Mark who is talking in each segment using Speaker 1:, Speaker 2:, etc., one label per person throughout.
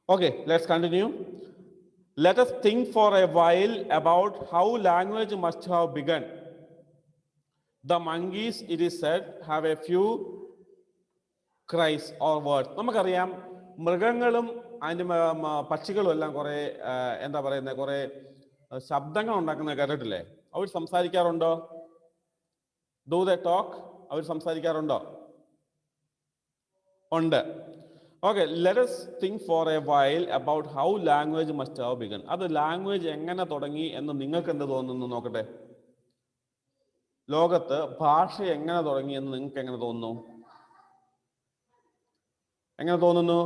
Speaker 1: Okay, let's continue. Let us think for a while about how language must have begun. The monkeys, it is said, have a few cries or words. നമുക്കറിയാം മൃഗങ്ങളും അതിൻ്റെ പക്ഷികളും എല്ലാം കുറേ എന്താ പറയുന്നത് കുറേ ശബ്ദങ്ങൾ ഉണ്ടാക്കുന്നത് കേട്ടിട്ടില്ലേ? അവർ സംസാരിക്കാറുണ്ടോ? Do they talk? അവർ സംസാരിക്കാറുണ്ടോ? ഉണ്ട്. Okay, let us think for a while about how language must have begun. അത് ലാംഗ്വേജ് എങ്ങനെ തുടങ്ങി എന്ന് നിങ്ങൾക്ക് എന്ത് തോന്നുന്നു നോക്കട്ടെ. ലോകത്ത് ഭാഷ എങ്ങനെ തുടങ്ങി എന്ന് നിങ്ങൾക്ക് എങ്ങനെ തോന്നുന്നു? എങ്ങനെ തോന്നുന്നു?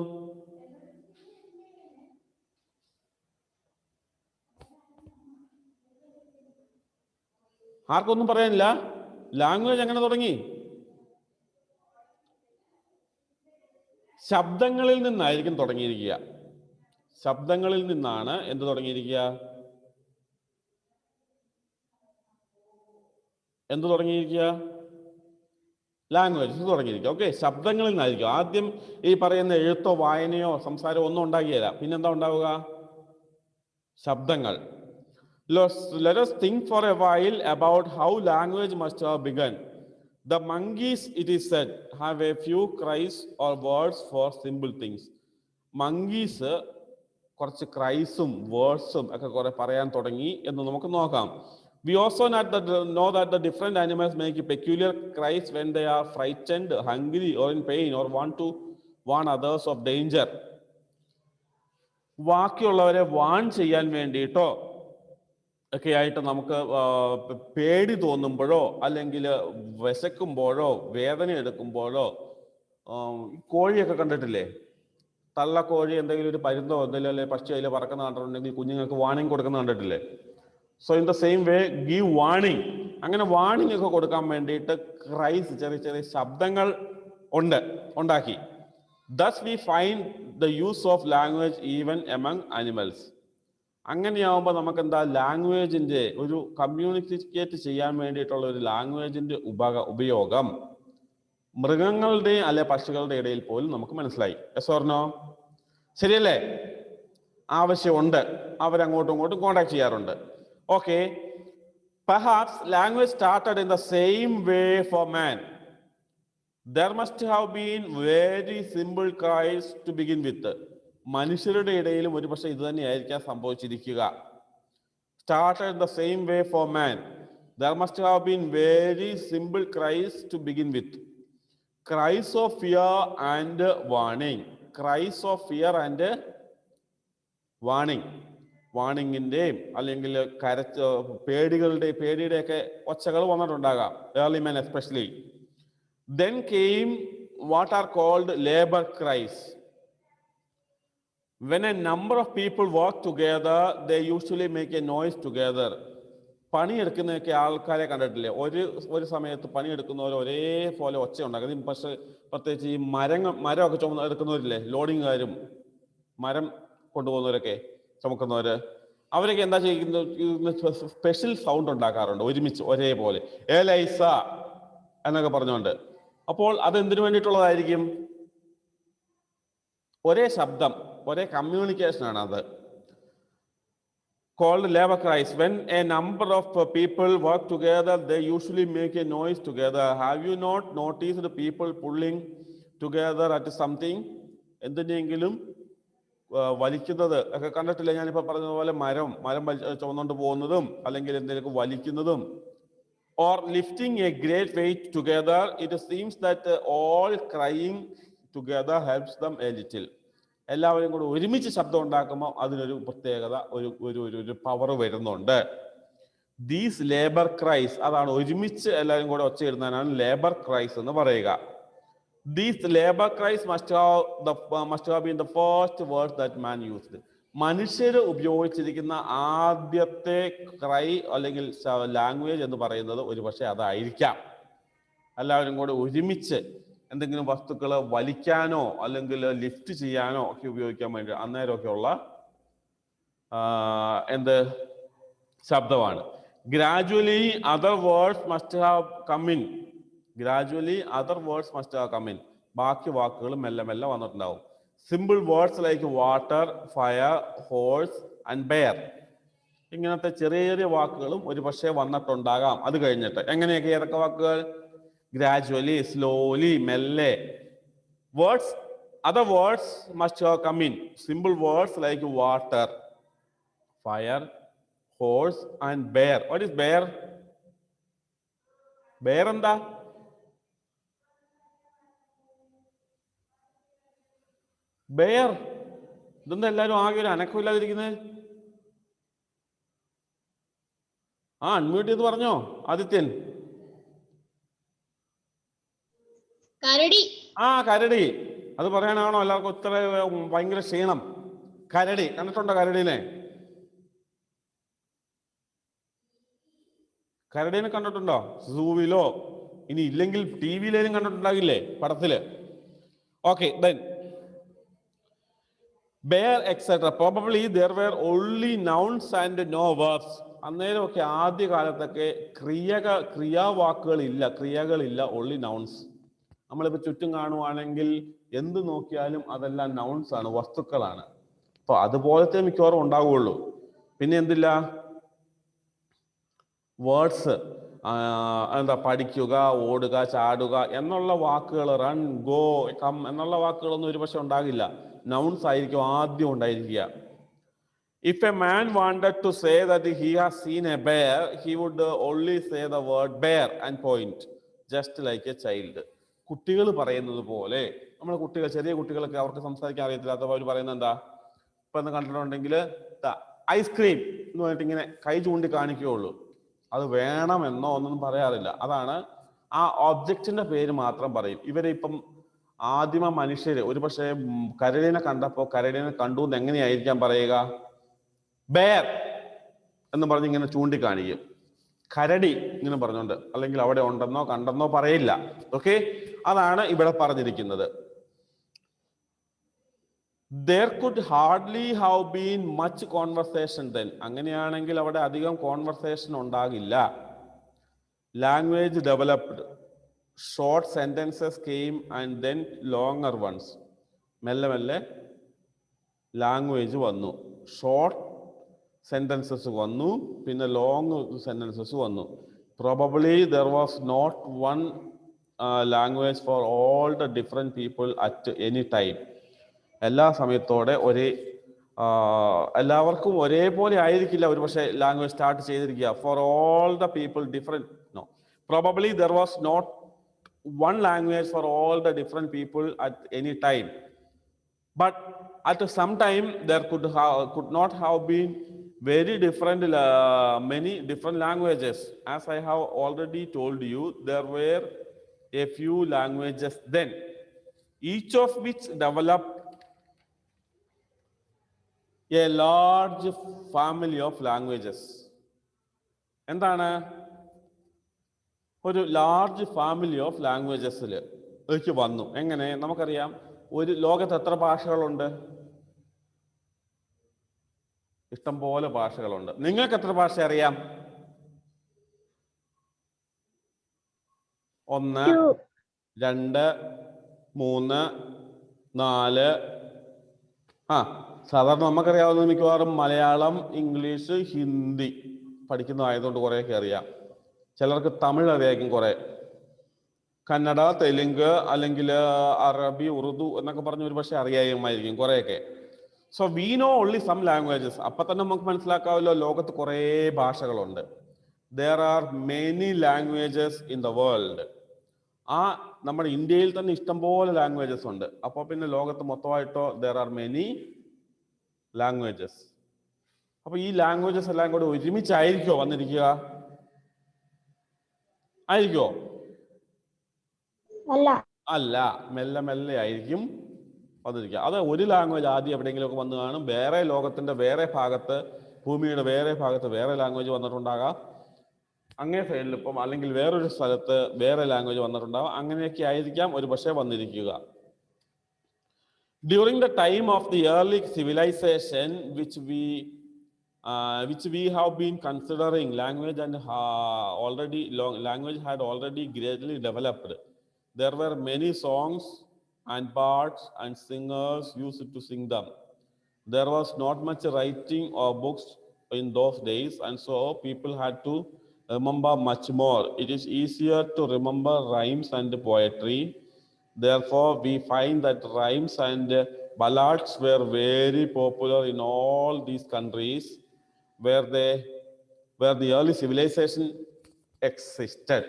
Speaker 1: ആർക്കൊന്നും പറയാനില്ല? ലാംഗ്വേജ് എങ്ങനെ തുടങ്ങി? ശബ്ദങ്ങളിൽ നിന്നായിരിക്കും തുടങ്ങിയിരിക്കുക. ശബ്ദങ്ങളിൽ നിന്നാണ് എന്ത് തുടങ്ങിയിരിക്കുക? എന്ത് തുടങ്ങിയിരിക്കുക? ലാംഗ്വേജ് തുടങ്ങിയിരിക്കുക. ഓക്കെ, ശബ്ദങ്ങളിൽ നിന്നായിരിക്കും. ആദ്യം ഈ പറയുന്ന എഴുത്തോ വായനയോ സംസാരമോ ഒന്നും ഉണ്ടാകില്ല. പിന്നെന്താ ഉണ്ടാവുക? ശബ്ദങ്ങൾ. Let us think for a while about how language must have begun. The monkeys, it is said, have a few cries or words for simple things. Monkeys കുറച്ച് ക്രൈസും വേർഡ്സും ഒക്കെ കുറെ പറയാൻ തുടങ്ങി എന്ന് നമുക്ക് നോക്കാം. We also know that the different animals make peculiar cries when they are frightened, hungry, or in pain, or want to warn others of danger. ബാക്കിയുള്ളവരെ warn ചെയ്യാൻ വേണ്ടിയിട്ടോ ഒക്കെ ആയിട്ട് നമുക്ക് പേടി തോന്നുമ്പോഴോ അല്ലെങ്കിൽ വിശക്കുമ്പോഴോ വേദന എടുക്കുമ്പോഴോ കോഴിയൊക്കെ കണ്ടിട്ടില്ലേ? തള്ളക്കോഴി എന്തെങ്കിലും ഒരു പരുന്തോ എന്തെങ്കിലും അല്ലെങ്കിൽ പക്ഷി അതിൽ പറക്കുന്ന കണ്ടിട്ടുണ്ടെങ്കിൽ കുഞ്ഞുങ്ങൾക്ക് വാണിംഗ് കൊടുക്കുന്ന കണ്ടിട്ടില്ലേ? So in the same way give warning. അങ്ങനെ വാണിംഗ് ഒക്കെ കൊടുക്കാൻ വേണ്ടിയിട്ട് ക്രൈസ്, ചെറിയ ചെറിയ ശബ്ദങ്ങൾ ഉണ്ടാക്കി. Thus we find the use of language even among animals. അങ്ങനെയാവുമ്പോൾ നമുക്ക് എന്താ ലാംഗ്വേജിന്റെ ഒരു കമ്മ്യൂണിക്കേറ്റ് ചെയ്യാൻ വേണ്ടിയിട്ടുള്ള ഒരു ലാംഗ്വേജിന്റെ ഉപയോഗം മൃഗങ്ങളുടെ അല്ലെ പക്ഷികളുടെ ഇടയിൽ പോലും നമുക്ക് മനസ്സിലായി. Yes or no? ശരിയല്ലേ? ആവശ്യമുണ്ട്, അവരങ്ങോട്ടും ഇങ്ങോട്ടും കോണ്ടാക്ട് ചെയ്യാറുണ്ട്. Okay, perhaps language started in the same way for man. There must have been very simple cries to begin with. മനുഷ്യരുടെ ഇടയിലും ഒരു പക്ഷേ ഇത് തന്നെയായിരിക്കാം സംഭവിച്ചിരിക്കുക. Started the same way for man. There must have been very simple cries to begin with. Cries of fear and warning. Cries of fear and warning. വാണിങ്ങിൻ്റെയും അല്ലെങ്കിൽ പേടിയുടെയൊക്കെ ഒച്ചകൾ വന്നിട്ടുണ്ടാകാം. Early men especially. Then came what are called labor cries. When a number of people work together, they usually make a noise together. പണിയെടുക്കുന്നതൊക്കെ ആൾക്കാരെ കണ്ടിട്ടില്ലേ? ഒരു സമയത്ത് പണിയെടുക്കുന്നവർ ഒരേപോലെ ഒച്ച ഉണ്ടാക്കും. പക്ഷേ പ്രത്യേകിച്ച് ഈ മരമൊക്കെ എടുക്കുന്നവരില്ലേ, ലോഡിങ്ങുകാരും മരം കൊണ്ടുപോകുന്നവരൊക്കെ ചുമക്കുന്നവർ, അവരൊക്കെ എന്താ ചെയ്യുന്നത്? സ്പെഷ്യൽ സൗണ്ട് ഉണ്ടാക്കാറുണ്ട് ഒരുമിച്ച് ഒരേപോലെ, ഏലൈസ എന്നൊക്കെ പറഞ്ഞുകൊണ്ട്. അപ്പോൾ അതെന്തിനു വേണ്ടിയിട്ടുള്ളതായിരിക്കും? ഒരേ ശബ്ദം, ഒരേ കമ്മ്യൂണിക്കേഷൻ ആണ് അത്. Called labor cries. When a number of people work together, they usually make a noise together. Have you not noticed the people pulling together at something? എന്തിനെങ്കിലും വലിക്കുന്നത് ഒക്കെ കണ്ടിട്ടില്ല? ഞാനിപ്പോൾ പറഞ്ഞതുപോലെ മരം ചുമന്നുകൊണ്ട് പോകുന്നതും അല്ലെങ്കിൽ എന്തെങ്കിലും വലിക്കുന്നതും. Or lifting a great weight together. It seems that all crying together helps them a little. എല്ലാവരും കൂടെ ഒരുമിച്ച് ശബ്ദം ഉണ്ടാക്കുമ്പോൾ അതിനൊരു പ്രത്യേകത, ഒരു പവർ വരുന്നുണ്ട്. ദീസ് ലേബർ ക്രൈസ്, അതാണ് ഒരുമിച്ച് എല്ലാവരും കൂടെ ഒച്ചയിടുന്നതിനാണ് ലേബർ ക്രൈസ് എന്ന് പറയുക. These labour cries must have been the first words that man used. മനുഷ്യർ ഉപയോഗിച്ചിരിക്കുന്ന ആദ്യത്തെ ക്രൈ അല്ലെങ്കിൽ ലാംഗ്വേജ് എന്ന് പറയുന്നത് ഒരു പക്ഷേ അതായിരിക്കാം. എല്ലാവരും കൂടെ ഒരുമിച്ച് എന്തെങ്കിലും വസ്തുക്കൾ വലിക്കാനോ അല്ലെങ്കിൽ ലിഫ്റ്റ് ചെയ്യാനോ ഒക്കെ ഉപയോഗിക്കാൻ വേണ്ടി അന്നേരമൊക്കെ ഉള്ള ശബ്ദമാണ്. Gradually other words must have come in. ബാക്കി വാക്കുകൾ മെല്ലെ മെല്ലെ വന്നിട്ടുണ്ടാവും. Simple words like water, fire, horse and bear. ഇങ്ങനത്തെ ചെറിയ ചെറിയ വാക്കുകളും ഒരു പക്ഷേ വന്നിട്ടുണ്ടാകാം. അത് കഴിഞ്ഞിട്ട് എങ്ങനെയൊക്കെ ഏതൊക്കെ വാക്കുകൾ? ഗ്രാജുവലി, സ്ലോലി, മെല്ലെ. Words, other words must have come in. Simple words like water, fire, horse and bear. What is bear? Bear എന്താ? bear. ഇതെന്താ എല്ലാവരും ആകെ ഒരു അനക്കമില്ലാതിരിക്കുന്നത്? അൺമ്യൂട്ട് ചെയ്ത് പറഞ്ഞോ ആദിത്യൻ.
Speaker 2: കരടി.
Speaker 1: കരടി. അത് പറയാനാണോ എല്ലാവർക്കും ഇത്ര ഭയങ്കര ക്ഷീണം? കരടി കണ്ടിട്ടുണ്ടോ? കരടീനെ കണ്ടിട്ടുണ്ടോ? സൂവിലോ ഇനി ഇല്ലെങ്കിൽ ടി വിയിലേലും കണ്ടിട്ടുണ്ടാകില്ലേ, പടത്തില്. Okay, then bear etc. Probably there were only nouns and no verbs. അന്നേരമൊക്കെ ആദ്യ കാലത്തൊക്കെ ക്രിയാകളില്ല, only nouns. നമ്മളിപ്പോ ചുറ്റും കാണുവാണെങ്കിൽ എന്ത് നോക്കിയാലും അതെല്ലാം നൗൺസ് ആണ്, വസ്തുക്കളാണ്. അപ്പൊ അതുപോലത്തെ മിക്കവാറും ഉണ്ടാവുകയുള്ളൂ. പിന്നെ എന്തില്ല? വേർഡ്സ്, എന്താ പഠിക്കുക, ഓടുക, ചാടുക എന്നുള്ള വാക്കുകൾ, റൺ, ഗോ, കം എന്നുള്ള വാക്കുകളൊന്നും ഒരുപക്ഷെ ഉണ്ടാകില്ല. നൗൺസ് ആയിരിക്കും ആദ്യം ഉണ്ടായിരിക്കുക. If a man wanted to say that he has seen a bear, he would only say the word bear and point, just like a child. കുട്ടികൾ പറയുന്നത് പോലെ, നമ്മളെ കുട്ടികൾ, ചെറിയ കുട്ടികളൊക്കെ അവർക്ക് സംസാരിക്കാൻ അറിയത്തില്ലാത്ത അവർ പറയുന്നത് എന്താ? ഇപ്പൊ എന്ന് കണ്ടിട്ടുണ്ടെങ്കിൽ ഐസ്ക്രീം എന്ന് പറഞ്ഞിട്ട് ഇങ്ങനെ കൈ ചൂണ്ടി കാണിക്കുകയുള്ളൂ. അത് വേണമെന്നോ ഒന്നും പറയാറില്ല. അതാണ് ആ ഒബ്ജക്റ്റിന്റെ പേര് മാത്രം പറയും. ഇവരെ ഇപ്പം ആദിമ മനുഷ്യര് ഒരു പക്ഷേ കരടിനെ കണ്ടപ്പോ കരടിനെ കണ്ടു എന്ന് എങ്ങനെയായിരിക്കാം പറയുക? ബെയർ എന്ന് പറഞ്ഞ് ഇങ്ങനെ ചൂണ്ടിക്കാണിക്കും. കരടി ഇങ്ങനെ പറഞ്ഞുകൊണ്ട്, അല്ലെങ്കിൽ അവിടെ ഉണ്ടെന്നോ കണ്ടെന്നോ പറയില്ല. ഓക്കെ, അതാണ് ഇവിടെ പറഞ്ഞിരിക്കുന്നത്. There could hardly have been much conversation then. അങ്ങനെയാണെങ്കിൽ അവിടെ അധികം കോൺവെർസേഷൻ ഉണ്ടാകില്ല. Language developed. Short sentences came and then longer ones. മെല്ലെ മെല്ലെ ലാംഗ്വേജ് വന്നു. ഷോർട്ട് സെന്റൻസസ് വന്നു, പിന്നെ ലോങ് സെന്റൻസസ് വന്നു. Probably there was not one language for all the different people at any time. എല്ലാ സമയത്തോടെ എല്ലാവർക്കും ഒരേപോലെ ആയിരിക്കില്ല ഒരു പക്ഷേ ലാംഗ്വേജ് സ്റ്റാർട്ട് ചെയ്തിരിക്കുക. For all the people different. No, probably there was not one language for all the different people at any time, but at some time there could not have been very different many different languages. As I have already told you, there were a few languages then, each of which developed a large family of languages. എന്താണ്? ഒരു large family of ലാംഗ്വേജസിലേക്ക് വന്നു. എങ്ങനെ? നമുക്കറിയാം, ഒരു ലോകത്ത് എത്ര ഭാഷകളുണ്ട്? ഇഷ്ടംപോലെ ഭാഷകളുണ്ട്. നിങ്ങൾക്ക് എത്ര ഭാഷ അറിയാം? 1, 2, 3, 4. സാധാരണ നമുക്കറിയാവുന്നത് മിക്കവാറും മലയാളം, ഇംഗ്ലീഷ്, ഹിന്ദി പഠിക്കുന്നതായതുകൊണ്ട് കുറേയൊക്കെ അറിയാം. ചിലർക്ക് തമിഴ് അറിയായിരിക്കും, കുറെ കന്നഡ, തെലുങ്ക്, അല്ലെങ്കിൽ അറബി, ഉറുദു എന്നൊക്കെ പറഞ്ഞ് ഒരു പക്ഷേ അറിയാമായിരിക്കും കുറേയൊക്കെ. So we know only some languages. അപ്പൊ തന്നെ നമുക്ക് മനസ്സിലാക്കാമല്ലോ, ലോകത്ത് കുറേ ഭാഷകളുണ്ട്. There are many languages in the world. നമ്മുടെ ഇന്ത്യയിൽ തന്നെ ഇഷ്ടംപോലെ ലാംഗ്വേജസ് ഉണ്ട്. അപ്പോൾ പിന്നെ ലോകത്ത് മൊത്തമായിട്ടോ ദർ ആർ മെനി ലാംഗ്വേജസ്. അപ്പൊ ഈ ലാംഗ്വേജസ് എല്ലാം കൂടെ ഒരുമിച്ചായിരിക്കോ വന്നിരിക്കുക? ആയിരിക്കോ? അല്ല, മെല്ലെ മെല്ലെ ആയിരിക്കും വന്നിരിക്കുക. അത് ഒരു ലാംഗ്വേജ് ആദ്യം എവിടെയെങ്കിലും ഒക്കെ വന്ന് കാണും. വേറെ ലോകത്തിന്റെ വേറെ ഭാഗത്ത്, ഭൂമിയുടെ വേറെ ഭാഗത്ത് വേറെ ലാംഗ്വേജ് വന്നിട്ടുണ്ടാകാം. അങ്ങേ സൈഡിൽ ഇപ്പം, അല്ലെങ്കിൽ വേറൊരു സ്ഥലത്ത് വേറെ ലാംഗ്വേജ് വന്നിട്ടുണ്ടാകും. അങ്ങനെയൊക്കെ ആയിരിക്കാം ഒരു പക്ഷേ വന്നിരിക്കുക. During the time of the early civilization which we have been considering, language had already greatly developed. There were many songs and bards and singers used to sing them. There was not much writing or books in those days, and so people had to remember much more. It is easier to remember rhymes and poetry. Therefore, we find that rhymes and ballads were very popular in all these countries where the early civilization existed.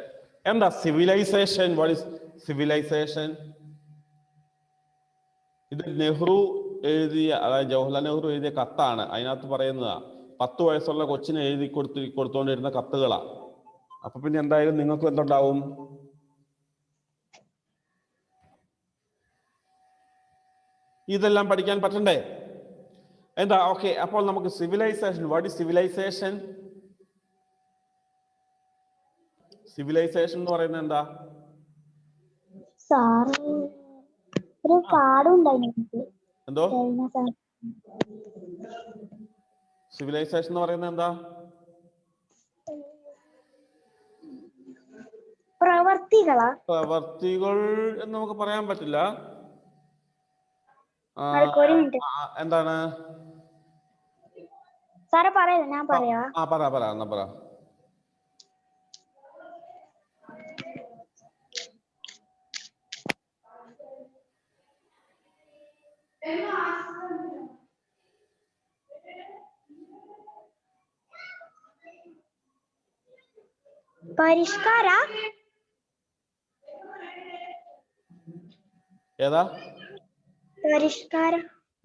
Speaker 1: And the civilization, what is civilization? ഇത് നെഹ്റു എഴുതിയ, അതായത് ജവഹർലാൽ നെഹ്റു എഴുതിയ കത്താണ്. അതിനകത്ത് പറയുന്നതാ 10 വയസ്സുള്ള കൊച്ചിനെ എഴുതി കൊടുത്തുകൊണ്ടിരുന്ന കത്തുകളാ. അപ്പൊ പിന്നെ എന്തായാലും നിങ്ങൾക്ക് എന്തുണ്ടാവും? ഇതെല്ലാം പഠിക്കാൻ പറ്റണ്ടേ? എന്താ? ഓക്കെ, അപ്പോൾ നമുക്ക് civilisation, what is civilisation? Civilisation എന്ന് പറയുന്നത് എന്താ?
Speaker 3: സാറ് ഒരു പാടുണ്ടായി.
Speaker 1: എന്തോ സിവിലൈസേഷൻ എന്ന് പറയുന്നത് എന്താ? പ്രവർത്തികൾ എന്ന് നമുക്ക് പറയാൻ പറ്റില്ല. എന്താണ്
Speaker 3: സാറേ പറയുന്നത്? ഞാൻ പറയാ.
Speaker 1: പറ. ഏതാ?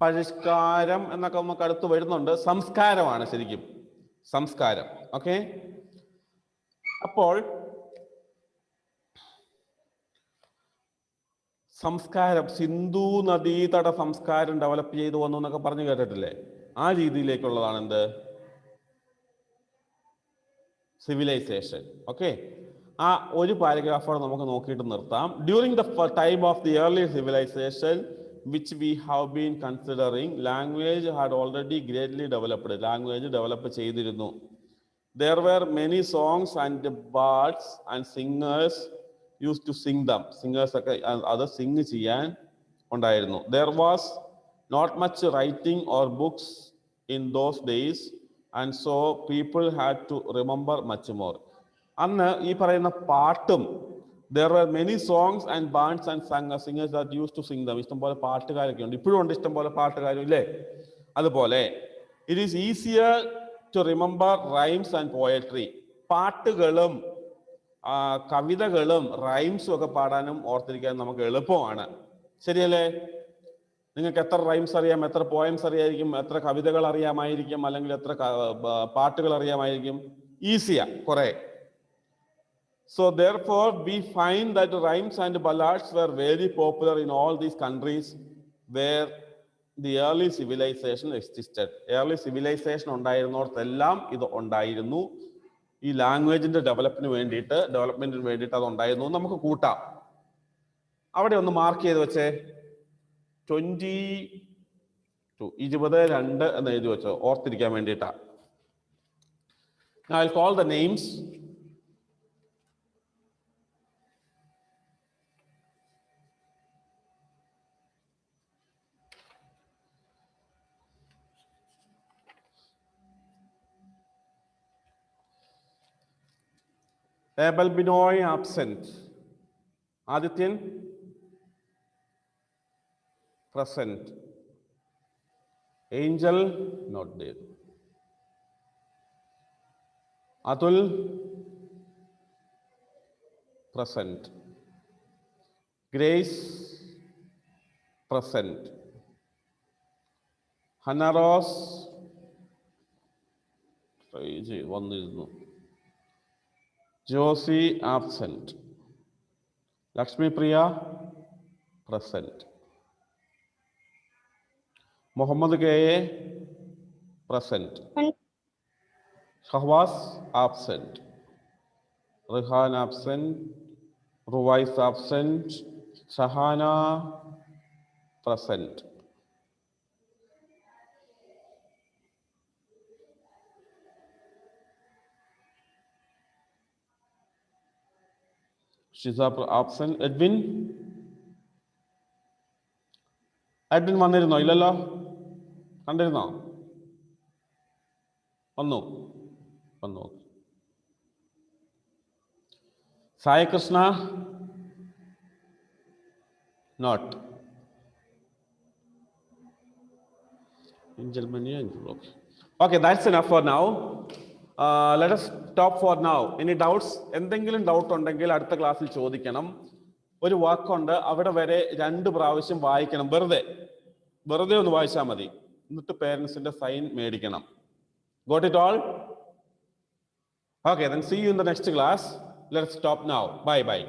Speaker 1: പരിഷ്കാരം എന്നൊക്കെ നമുക്ക് അടുത്ത് വരുന്നുണ്ട്. സംസ്കാരമാണ് ശരിക്കും, സംസ്കാരം. ഓക്കെ, അപ്പോൾ സംസ്കാരം, സിന്ധു നദീതട സംസ്കാരം ഡെവലപ്പ് ചെയ്തു വന്നു എന്നൊക്കെ പറഞ്ഞു കേട്ടിട്ടില്ലേ? ആ രീതിയിലേക്കുള്ളതാണ് എന്ത്? സിവിലൈസേഷൻ. ഓക്കെ, ആ ഒരു പാരഗ്രാഫോടെ നമുക്ക് നോക്കിയിട്ട് നിർത്താം. During the time of the early civilisation which we have been considering, language had already greatly developed. Language develop ചെയ്തിരുന്നു. There were many songs and bards and singers used to sing them. Singers ഒക്കെ അത് സിംഗ് ചെയ്യാൻ ഉണ്ടായിരുന്നു. There was not much writing or books in those days, and so people had to remember much more. അന്ന് ഈ പറയുന്ന പാട്ടും, there were many songs and bands and singers that used to sing them. ഇഷ്ടംപോലെ പാട്ടുകാരൊക്കെ ഉണ്ട്, ഇപ്പോഴും ഉണ്ട് ഇഷ്ടംപോലെ പാട്ടുകാരും ഇല്ലേ? അതുപോലെ it is easier to remember rhymes and poetry. പാട്ടുകളും കവിതകളും റൈംസും ഒക്കെ പാടാനും ഓർത്തിരിക്കാൻ നമുക്ക് എളുപ്പമാണ്. ശരിയല്ലേ? നിങ്ങൾക്ക് എത്ര റൈംസ് അറിയാം, എത്ര പോയംസ് അറിയായിരിക്കും, എത്ര കവിതകൾ അറിയാമായിരിക്കും, അല്ലെങ്കിൽ എത്ര പാട്ടുകൾ അറിയാമായിരിക്കും? ഈസിയാ കുറെ. So therefore we find that rhymes and ballads were very popular in all these countries where the early civilization existed. Early civilization ഉണ്ടായിരുന്നിടത്തെല്ലാം ഇത് ഉണ്ടായിരുന്നു. ഈ ലാംഗ്വേജിന്റെ ഡെവലപ്മെന്റിന് വേണ്ടിയിട്ട് അത് ഉണ്ടായിരുന്നു. നമുക്ക് കൂട്ടാം. അവിടെ ഒന്ന് മാർക്ക് ചെയ്ത് വെച്ചേ, 22 എന്ന് എഴുതി വെച്ചോ, ഓർത്തിരിക്കാൻ വേണ്ടിയിട്ടാ. I'll call the names. Abel Binoy absent. Adityan present. Angel not there. Atul present. Grace present. Hannah Rose വന്നിരുന്നു. Josie absent. Lakshmi Priya present. Muhammad K present. Shahwaz absent. Rehan absent. Ruwais absent. Shahana present. Shiza absent. Edwin admin വന്നിരുന്നോ? ഇല്ലല്ലോ, കണ്ടിരുന്നോ? വന്നു. Sai Krishna, not. Okay, that's enough for now. Let us stop for now. Any doubts? എന്തെങ്കിലും doubt ഉണ്ടെങ്കിൽ അടുത്ത ക്ലാസ്സിൽ ചോദിക്കണം. ഒരു വാക്കുണ്ട്, അവിടെ വരെ 2 പ്രാവശ്യം വായിക്കണം. വെറുതെ ഒന്ന് വായിച്ചാൽ മതി. എന്നിട്ട് പേരൻസിന്റെ സൈൻ മേടിക്കണം. Got it all? Okay, then see you in the next class. Let's stop now. Bye.